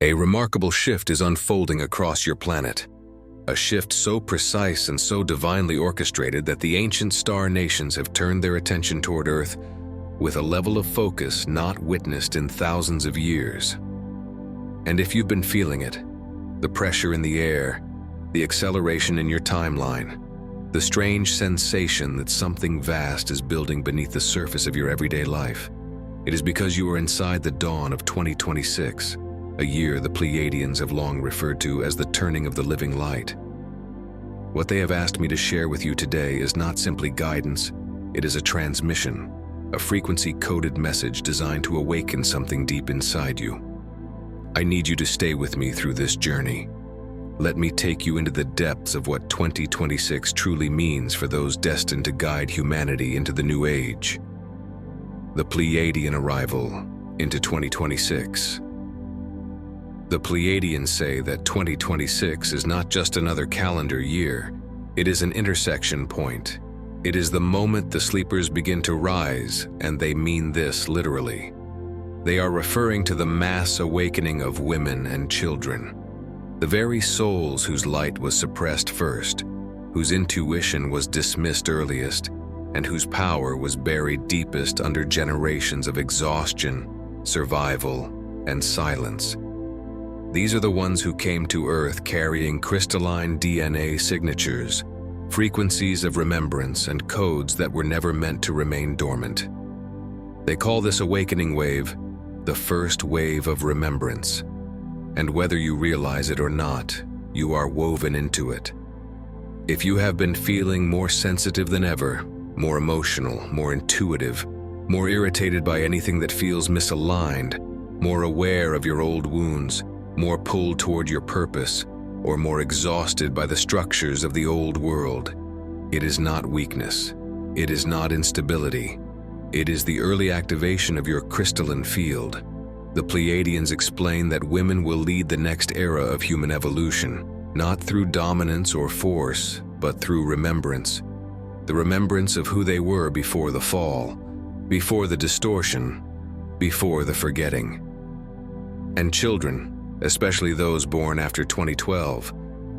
A remarkable shift is unfolding across your planet. A shift so precise and so divinely orchestrated that the ancient star nations have turned their attention toward Earth with a level of focus not witnessed in thousands of years. And if you've been feeling it, the pressure in the air, the acceleration in your timeline, the strange sensation that something vast is building beneath the surface of your everyday life, it is because you are inside the dawn of 2026, a year the Pleiadians have long referred to as the turning of the living light. What they have asked me to share with you today is not simply guidance, it is a transmission, a frequency-coded message designed to awaken something deep inside you. I need you to stay with me through this journey. Let me take you into the depths of what 2026 truly means for those destined to guide humanity into the new age. The Pleiadian arrival into 2026. The Pleiadians say that 2026 is not just another calendar year, it is an intersection point. It is the moment the sleepers begin to rise, and they mean this literally. They are referring to the mass awakening of women and children, the very souls whose light was suppressed first, whose intuition was dismissed earliest, and whose power was buried deepest under generations of exhaustion, survival, and silence. These are the ones who came to Earth carrying crystalline DNA signatures, frequencies of remembrance, and codes that were never meant to remain dormant. They call this awakening wave the first wave of remembrance. And whether you realize it or not, you are woven into it. If you have been feeling more sensitive than ever, more emotional, more intuitive, more irritated by anything that feels misaligned, more aware of your old wounds, more pulled toward your purpose, or more exhausted by the structures of the old world, it is not weakness. It is not instability. It is the early activation of your crystalline field. The Pleiadians explain that women will lead the next era of human evolution, not through dominance or force, but through remembrance. The remembrance of who they were before the fall, before the distortion, before the forgetting. And children, especially those born after 2012,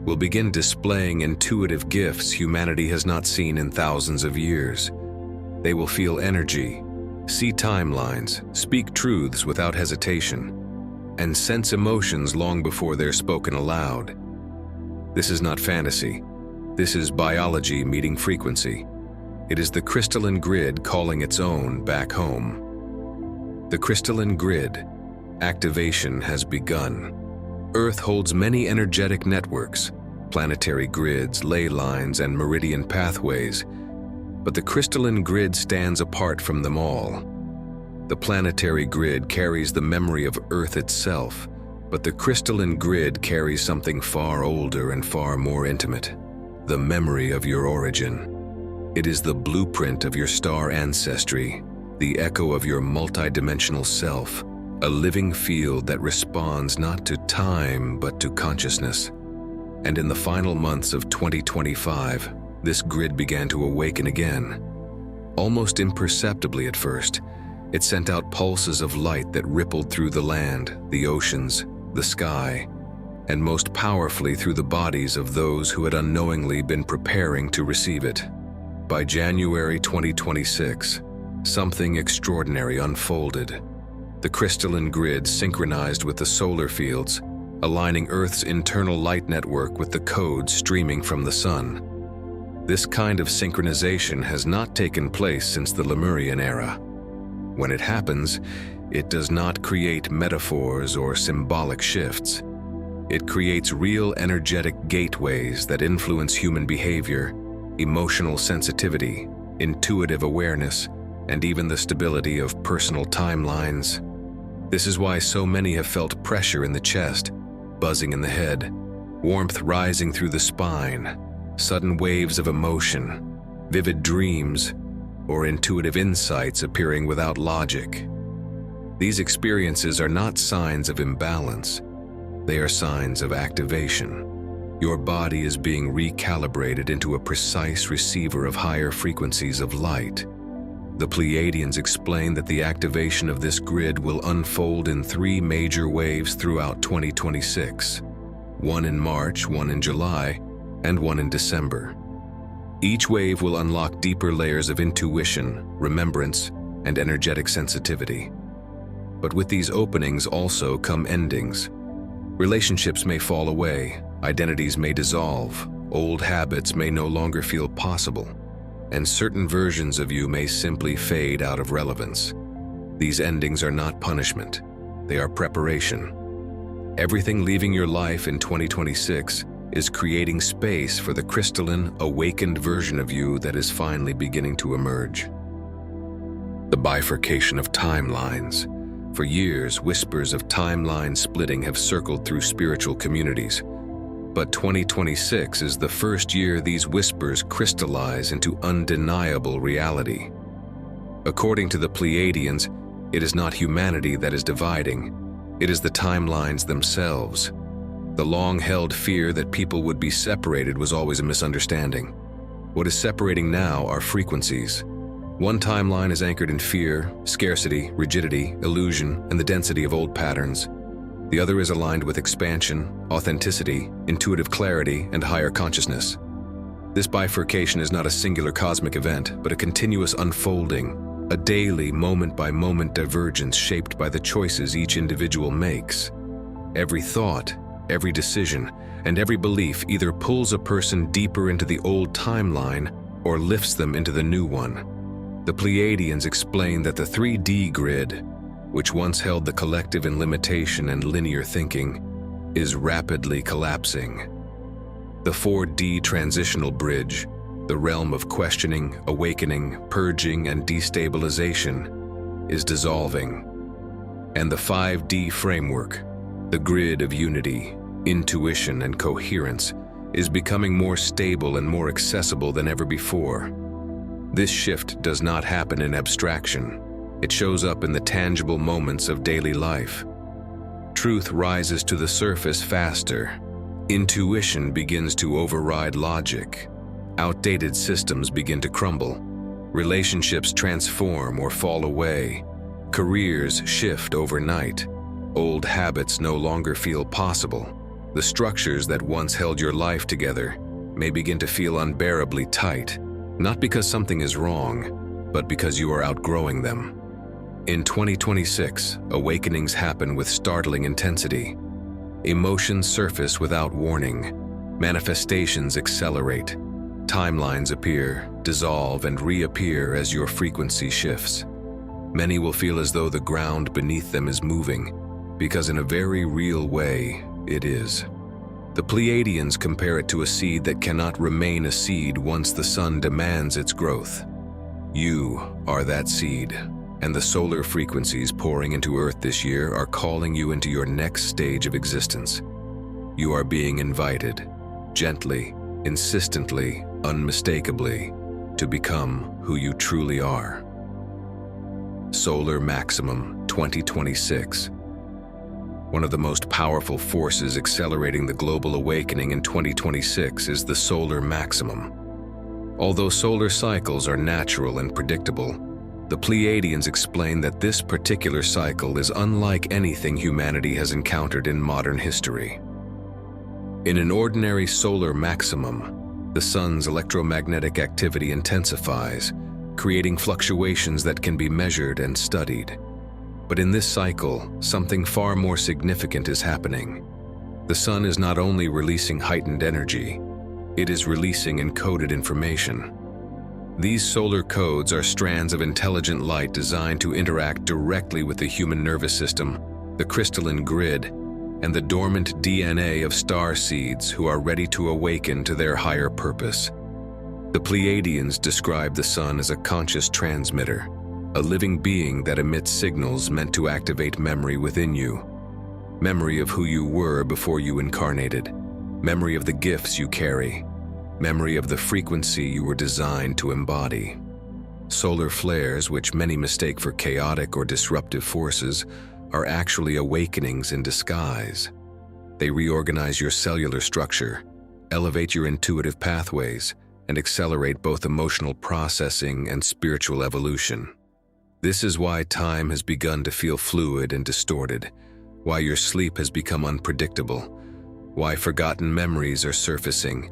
will begin displaying intuitive gifts humanity has not seen in thousands of years. They will feel energy, see timelines, speak truths without hesitation, and sense emotions long before they're spoken aloud. This is not fantasy. This is biology meeting frequency. It is the crystalline grid calling its own back home. The crystalline grid activation has begun. Earth holds many energetic networks, planetary grids, ley lines, and meridian pathways, but the crystalline grid stands apart from them all. The planetary grid carries the memory of Earth itself, but the crystalline grid carries something far older and far more intimate, the memory of your origin. It is the blueprint of your star ancestry, the echo of your multidimensional self, a living field that responds not to time but to consciousness. And in the final months of 2025, this grid began to awaken again. Almost imperceptibly at first, it sent out pulses of light that rippled through the land, the oceans, the sky, and most powerfully through the bodies of those who had unknowingly been preparing to receive it. By January 2026, something extraordinary unfolded. The crystalline grid synchronized with the solar fields, aligning Earth's internal light network with the codes streaming from the sun. This kind of synchronization has not taken place since the Lemurian era. When it happens, it does not create metaphors or symbolic shifts. It creates real energetic gateways that influence human behavior, emotional sensitivity, intuitive awareness, and even the stability of personal timelines. This is why so many have felt pressure in the chest, buzzing in the head, warmth rising through the spine, sudden waves of emotion, vivid dreams, or intuitive insights appearing without logic. These experiences are not signs of imbalance. They are signs of activation. Your body is being recalibrated into a precise receiver of higher frequencies of light. The Pleiadians explain that the activation of this grid will unfold in 3 major waves throughout 2026, one in March, one in July, and one in December. Each wave will unlock deeper layers of intuition, remembrance, and energetic sensitivity. But with these openings also come endings. Relationships may fall away, identities may dissolve, old habits may no longer feel possible, and certain versions of you may simply fade out of relevance. These endings are not punishment, they are preparation. Everything leaving your life in 2026 is creating space for the crystalline, awakened version of you that is finally beginning to emerge. The bifurcation of timelines. For years, whispers of timeline splitting have circled through spiritual communities. But 2026 is the first year these whispers crystallize into undeniable reality. According to the Pleiadians, it is not humanity that is dividing, it is the timelines themselves. The long-held fear that people would be separated was always a misunderstanding. What is separating now are frequencies. One timeline is anchored in fear, scarcity, rigidity, illusion, and the density of old patterns. The other is aligned with expansion, authenticity, intuitive clarity, and higher consciousness. This bifurcation is not a singular cosmic event, but a continuous unfolding, a daily, moment-by-moment divergence shaped by the choices each individual makes. Every thought, every decision, and every belief either pulls a person deeper into the old timeline or lifts them into the new one. The Pleiadians explain that the 3D grid, which once held the collective in limitation and linear thinking, is rapidly collapsing. The 4D transitional bridge, the realm of questioning, awakening, purging, and destabilization, is dissolving. And the 5D framework, the grid of unity, intuition, and coherence, is becoming more stable and more accessible than ever before. This shift does not happen in abstraction. It shows up in the tangible moments of daily life. Truth rises to the surface faster. Intuition begins to override logic. Outdated systems begin to crumble. Relationships transform or fall away. Careers shift overnight. Old habits no longer feel possible. The structures that once held your life together may begin to feel unbearably tight, not because something is wrong, but because you are outgrowing them. In 2026, awakenings happen with startling intensity. Emotions surface without warning. Manifestations accelerate. Timelines appear, dissolve, and reappear as your frequency shifts. Many will feel as though the ground beneath them is moving, because in a very real way, it is. The Pleiadians compare it to a seed that cannot remain a seed once the sun demands its growth. You are that seed. And the solar frequencies pouring into Earth this year are calling you into your next stage of existence. You are being invited, gently, insistently, unmistakably, to become who you truly are. Solar Maximum 2026. One of the most powerful forces accelerating the global awakening in 2026 is the solar maximum. Although solar cycles are natural and predictable, the Pleiadians explain that this particular cycle is unlike anything humanity has encountered in modern history. In an ordinary solar maximum, the sun's electromagnetic activity intensifies, creating fluctuations that can be measured and studied. But in this cycle, something far more significant is happening. The sun is not only releasing heightened energy, it is releasing encoded information. These solar codes are strands of intelligent light designed to interact directly with the human nervous system, the crystalline grid, and the dormant DNA of starseeds who are ready to awaken to their higher purpose. The Pleiadians describe the sun as a conscious transmitter, a living being that emits signals meant to activate memory within you. Memory of who you were before you incarnated, memory of the gifts you carry, memory of the frequency you were designed to embody. Solar flares, which many mistake for chaotic or disruptive forces, are actually awakenings in disguise. They reorganize your cellular structure, elevate your intuitive pathways, and accelerate both emotional processing and spiritual evolution. This is why time has begun to feel fluid and distorted, why your sleep has become unpredictable, why forgotten memories are surfacing,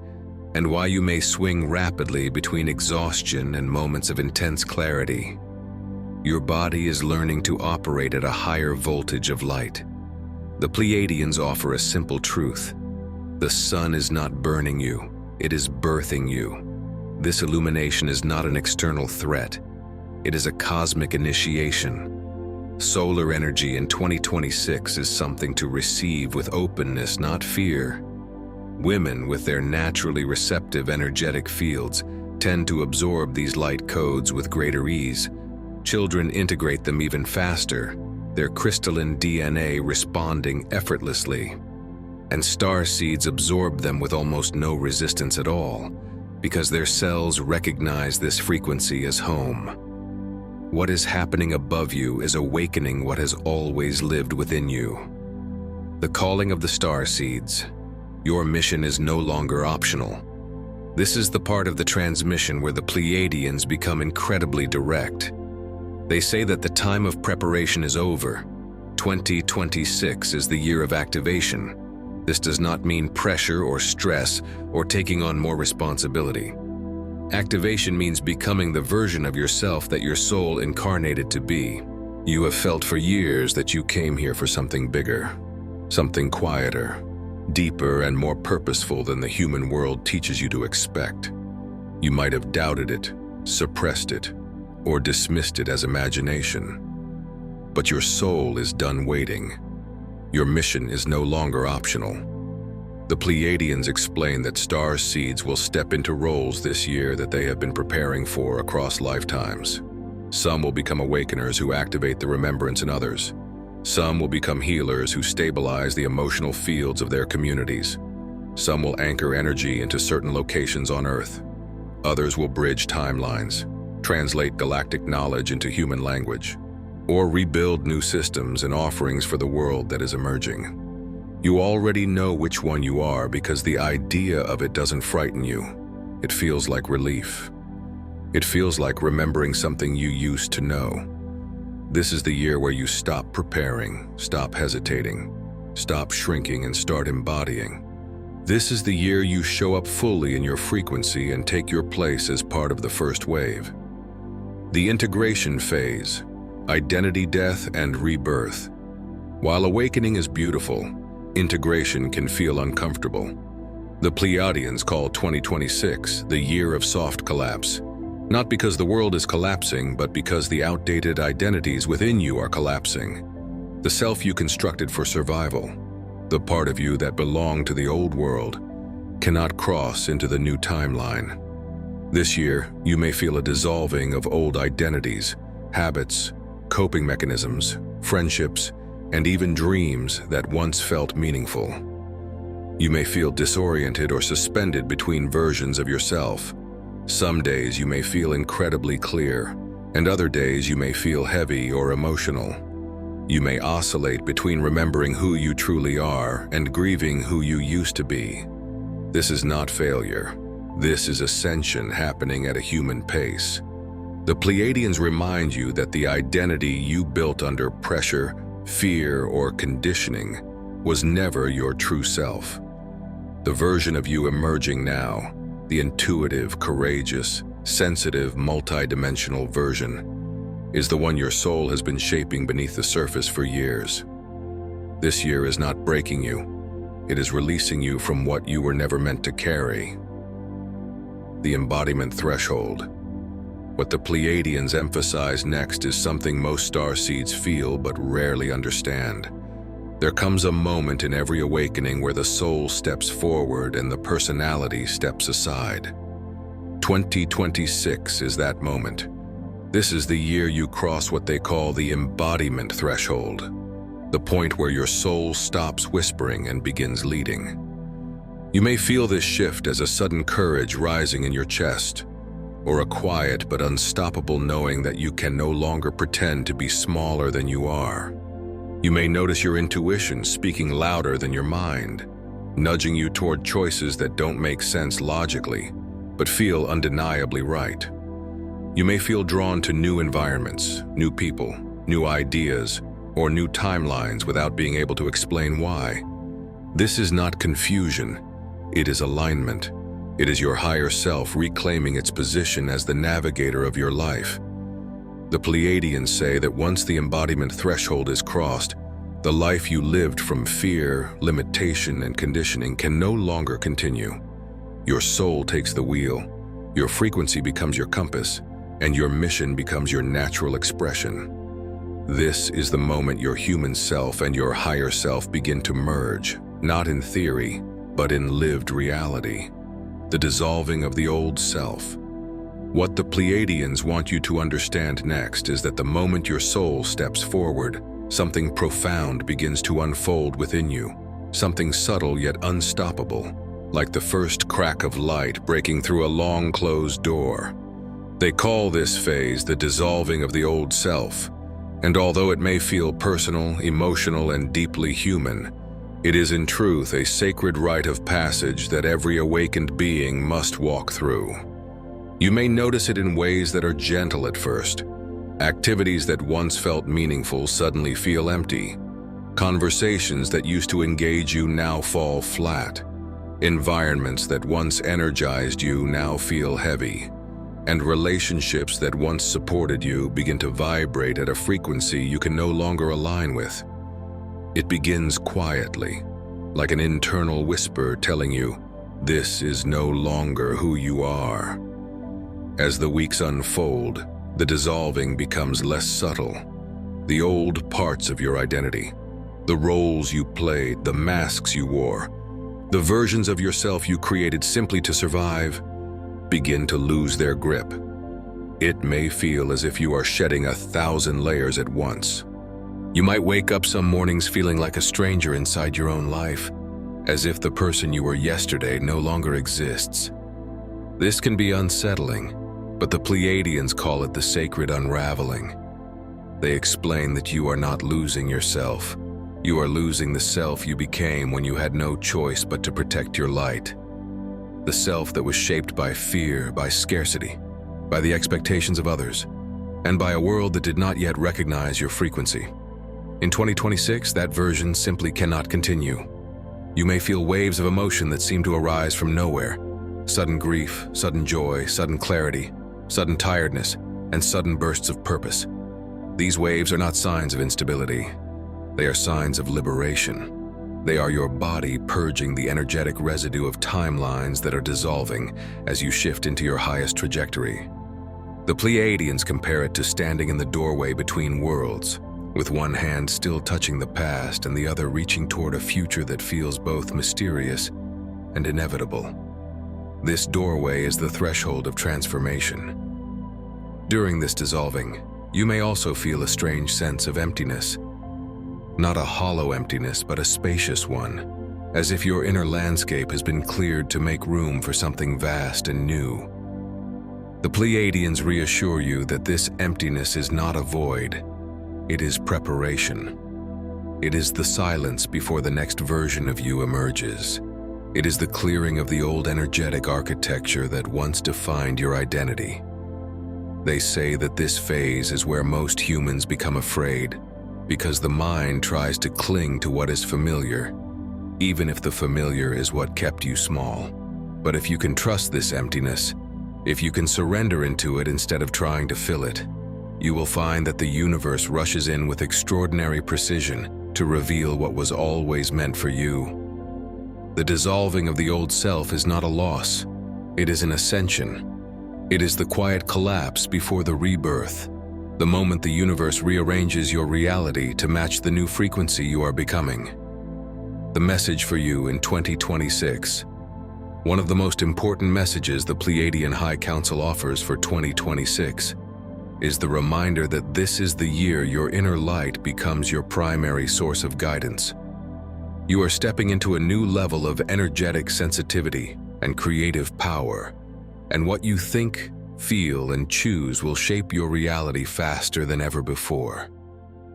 and why you may swing rapidly between exhaustion and moments of intense clarity. Your body is learning to operate at a higher voltage of light. The Pleiadians offer a simple truth. The sun is not burning you, it is birthing you. This illumination is not an external threat. It is a cosmic initiation. Solar energy in 2026 is something to receive with openness, not fear. Women, with their naturally receptive energetic fields, tend to absorb these light codes with greater ease. Children integrate them even faster, their crystalline DNA responding effortlessly. And starseeds absorb them with almost no resistance at all, because their cells recognize this frequency as home. What is happening above you is awakening what has always lived within you. The calling of the starseeds. Your mission is no longer optional. This is the part of the transmission where the Pleiadians become incredibly direct. They say that the time of preparation is over. 2026 is the year of activation. This does not mean pressure or stress or taking on more responsibility. Activation means becoming the version of yourself that your soul incarnated to be. You have felt for years that you came here for something bigger, something quieter, deeper and more purposeful than the human world teaches you to expect. You might have doubted it, suppressed it, or dismissed it as imagination. But your soul is done waiting. Your mission is no longer optional. The Pleiadians explain that starseeds will step into roles this year that they have been preparing for across lifetimes. Some will become awakeners who activate the remembrance in others. Some will become healers who stabilize the emotional fields of their communities. Some will anchor energy into certain locations on Earth. Others will bridge timelines, translate galactic knowledge into human language, or rebuild new systems and offerings for the world that is emerging. You already know which one you are because the idea of it doesn't frighten you. It feels like relief. It feels like remembering something you used to know. This is the year where you stop preparing, stop hesitating, stop shrinking and start embodying. This is the year you show up fully in your frequency and take your place as part of the first wave. The integration phase, identity death and rebirth. While awakening is beautiful, integration can feel uncomfortable. The Pleiadians call 2026 the year of soft collapse, not because the world is collapsing, but because the outdated identities within you are collapsing. The self you constructed for survival, the part of you that belonged to the old world, cannot cross into the new timeline. This year, you may feel a dissolving of old identities, habits, coping mechanisms, friendships, and even dreams that once felt meaningful. You may feel disoriented or suspended between versions of yourself. Some days you may feel incredibly clear, and other days you may feel heavy or emotional. You may oscillate between remembering who you truly are and grieving who you used to be. This is not failure. This is ascension happening at a human pace. The Pleiadians remind you that the identity you built under pressure, fear, or conditioning was never your true self. The version of you emerging now, the intuitive, courageous, sensitive, multidimensional version, is the one your soul has been shaping beneath the surface for years. This year is not breaking you. It is releasing you from what you were never meant to carry. The embodiment threshold. What the Pleiadians emphasize next is something most starseeds feel but rarely understand. There comes a moment in every awakening where the soul steps forward and the personality steps aside. 2026 is that moment. This is the year you cross what they call the embodiment threshold, the point where your soul stops whispering and begins leading. You may feel this shift as a sudden courage rising in your chest, or a quiet but unstoppable knowing that you can no longer pretend to be smaller than you are. You may notice your intuition speaking louder than your mind, nudging you toward choices that don't make sense logically, but feel undeniably right. You may feel drawn to new environments, new people, new ideas, or new timelines without being able to explain why. This is not confusion, it is alignment. It is your higher self reclaiming its position as the navigator of your life. The Pleiadians say that once the embodiment threshold is crossed, the life you lived from fear, limitation, and conditioning can no longer continue. Your soul takes the wheel, your frequency becomes your compass, and your mission becomes your natural expression. This is the moment your human self and your higher self begin to merge, not in theory, but in lived reality. The dissolving of the old self. What the Pleiadians want you to understand next is that the moment your soul steps forward, something profound begins to unfold within you, something subtle yet unstoppable, like the first crack of light breaking through a long closed door. They call this phase the dissolving of the old self, and although it may feel personal, emotional, and deeply human, it is in truth a sacred rite of passage that every awakened being must walk through. You may notice it in ways that are gentle at first. Activities that once felt meaningful suddenly feel empty. Conversations that used to engage you now fall flat. Environments that once energized you now feel heavy. And relationships that once supported you begin to vibrate at a frequency you can no longer align with. It begins quietly, like an internal whisper telling you, this is no longer who you are. As the weeks unfold, the dissolving becomes less subtle. The old parts of your identity, the roles you played, the masks you wore, the versions of yourself you created simply to survive, begin to lose their grip. It may feel as if you are shedding 1,000 layers at once. You might wake up some mornings feeling like a stranger inside your own life, as if the person you were yesterday no longer exists. This can be unsettling, but the Pleiadians call it the sacred unraveling. They explain that you are not losing yourself. You are losing the self you became when you had no choice but to protect your light. The self that was shaped by fear, by scarcity, by the expectations of others, and by a world that did not yet recognize your frequency. In 2026, that version simply cannot continue. You may feel waves of emotion that seem to arise from nowhere. Sudden grief, sudden joy, sudden clarity, sudden tiredness, and sudden bursts of purpose. These waves are not signs of instability. They are signs of liberation. They are your body purging the energetic residue of timelines that are dissolving as you shift into your highest trajectory. The Pleiadians compare it to standing in the doorway between worlds, with one hand still touching the past and the other reaching toward a future that feels both mysterious and inevitable. This doorway is the threshold of transformation. During this dissolving, you may also feel a strange sense of emptiness. Not a hollow emptiness, but a spacious one, as if your inner landscape has been cleared to make room for something vast and new. The Pleiadians reassure you that this emptiness is not a void. It is preparation. It is the silence before the next version of you emerges. It is the clearing of the old energetic architecture that once defined your identity. They say that this phase is where most humans become afraid, because the mind tries to cling to what is familiar, even if the familiar is what kept you small. But if you can trust this emptiness, if you can surrender into it instead of trying to fill it, you will find that the universe rushes in with extraordinary precision to reveal what was always meant for you. The dissolving of the old self is not a loss. It is an ascension. It is the quiet collapse before the rebirth, the moment the universe rearranges your reality to match the new frequency you are becoming. The message for you in 2026. One of the most important messages the Pleiadian High Council offers for 2026 is the reminder that this is the year your inner light becomes your primary source of guidance. You are stepping into a new level of energetic sensitivity and creative power, and what you think, feel, and choose will shape your reality faster than ever before.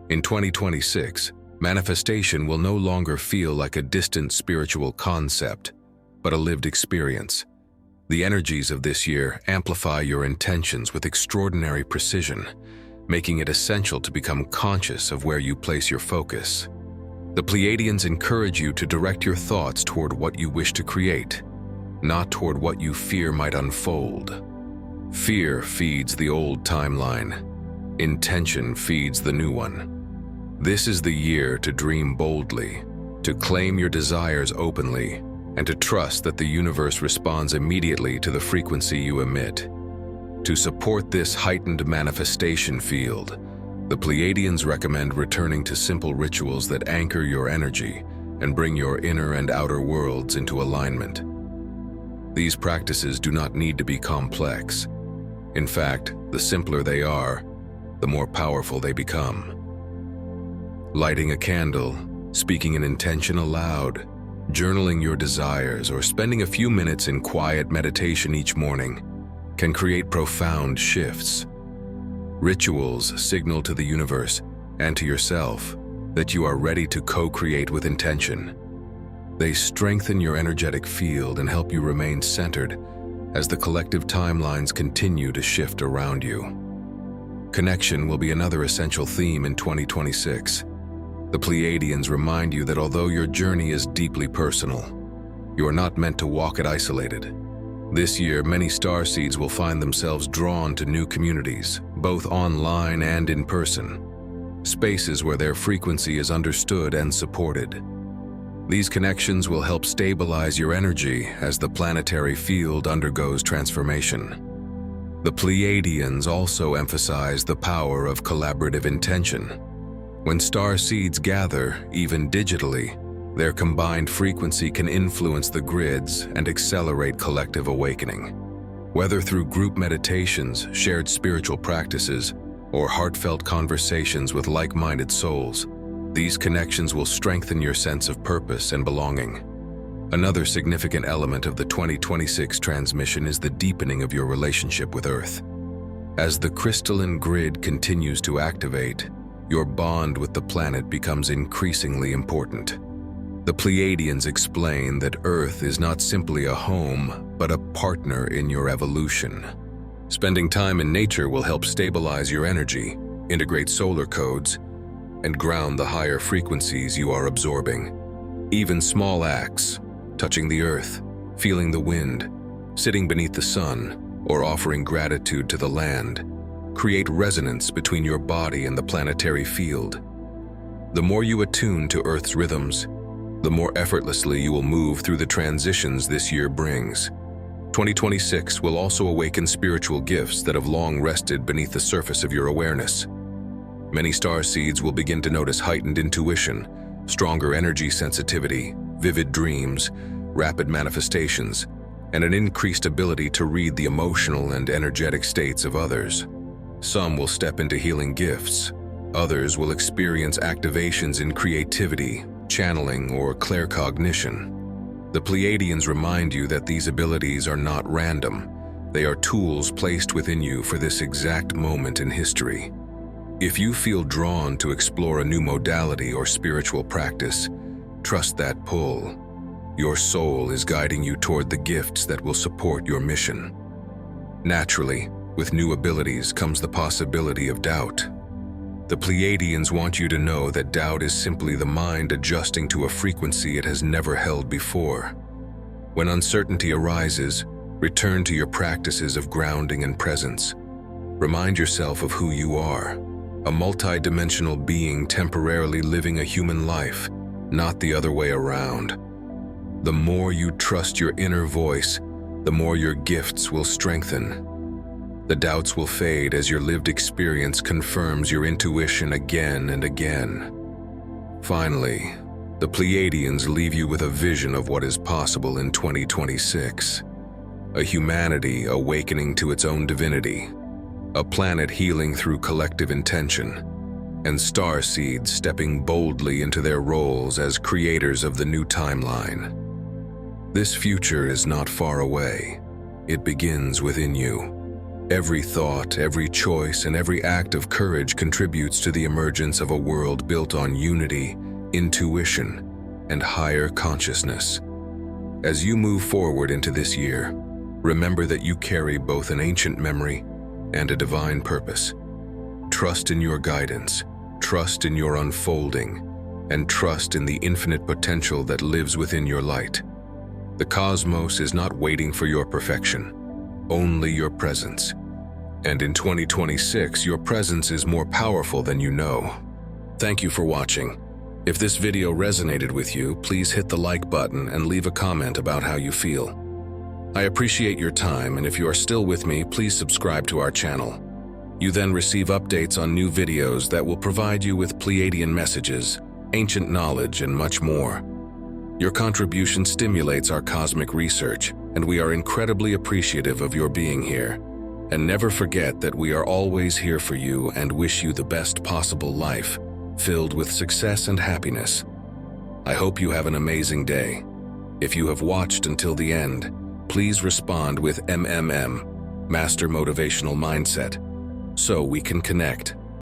In 2026, manifestation will no longer feel like a distant spiritual concept, but a lived experience. The energies of this year amplify your intentions with extraordinary precision, making it essential to become conscious of where you place your focus. The Pleiadians encourage you to direct your thoughts toward what you wish to create, not toward what you fear might unfold. Fear feeds the old timeline. Intention feeds the new one. This is the year to dream boldly, to claim your desires openly, and to trust that the universe responds immediately to the frequency you emit. To support this heightened manifestation field, the Pleiadians recommend returning to simple rituals that anchor your energy and bring your inner and outer worlds into alignment. These practices do not need to be complex. In fact, the simpler they are, the more powerful they become. Lighting a candle, speaking an intention aloud, journaling your desires, or spending a few minutes in quiet meditation each morning can create profound shifts. Rituals signal to the universe and to yourself that you are ready to co-create with intention. They strengthen your energetic field and help you remain centered as the collective timelines continue to shift around you. Connection will be another essential theme in 2026. The Pleiadians remind you that although your journey is deeply personal, you are not meant to walk it isolated. This year, many starseeds will find themselves drawn to new communities, both online and in person, spaces where their frequency is understood and supported. These connections will help stabilize your energy as the planetary field undergoes transformation. The Pleiadians also emphasize the power of collaborative intention. When starseeds gather, even digitally, their combined frequency can influence the grids and accelerate collective awakening. Whether through group meditations, shared spiritual practices, or heartfelt conversations with like-minded souls, these connections will strengthen your sense of purpose and belonging. Another significant element of the 2026 transmission is the deepening of your relationship with Earth. As the Crystalline Grid continues to activate, your bond with the planet becomes increasingly important. The Pleiadians explain that Earth is not simply a home, but a partner in your evolution. Spending time in nature will help stabilize your energy, integrate solar codes, and ground the higher frequencies you are absorbing. Even small acts, touching the earth, feeling the wind, sitting beneath the sun, or offering gratitude to the land, create resonance between your body and the planetary field. The more you attune to Earth's rhythms, the more effortlessly you will move through the transitions this year brings. 2026 will also awaken spiritual gifts that have long rested beneath the surface of your awareness. Many starseeds will begin to notice heightened intuition, stronger energy sensitivity, vivid dreams, rapid manifestations, and an increased ability to read the emotional and energetic states of others. Some will step into healing gifts. Others will experience activations in creativity, channeling, or claircognition. The Pleiadians remind you that these abilities are not random. They are tools placed within you for this exact moment in history. If you feel drawn to explore a new modality or spiritual practice, trust that pull. Your soul is guiding you toward the gifts that will support your mission. Naturally, with new abilities comes the possibility of doubt. The Pleiadians want you to know that doubt is simply the mind adjusting to a frequency it has never held before. When uncertainty arises, return to your practices of grounding and presence. Remind yourself of who you are, a multi-dimensional being temporarily living a human life, not the other way around. The more you trust your inner voice, the more your gifts will strengthen. The doubts will fade as your lived experience confirms your intuition again and again. Finally, the Pleiadians leave you with a vision of what is possible in 2026. A humanity awakening to its own divinity, a planet healing through collective intention, and starseeds stepping boldly into their roles as creators of the new timeline. This future is not far away. It begins within you. Every thought, every choice, and every act of courage contributes to the emergence of a world built on unity, intuition, and higher consciousness. As you move forward into this year, Remember that you carry both an ancient memory and a divine purpose. Trust in your guidance, trust in your unfolding, and trust in the infinite potential that lives within your light. The cosmos is not waiting for your perfection, only your presence. And in 2026, your presence is more powerful than you know. Thank you for watching. If this video resonated with you, please hit the like button and leave a comment about how you feel. I appreciate your time, and if you are still with me, please subscribe to our channel. You then receive updates on new videos that will provide you with Pleiadian messages, ancient knowledge, and much more. Your contribution stimulates our cosmic research, and we are incredibly appreciative of your being here. And never forget that we are always here for you and wish you the best possible life, filled with success and happiness. I hope you have an amazing day. If you have watched until the end, please respond with MMM, Master Motivational Mindset, so we can connect.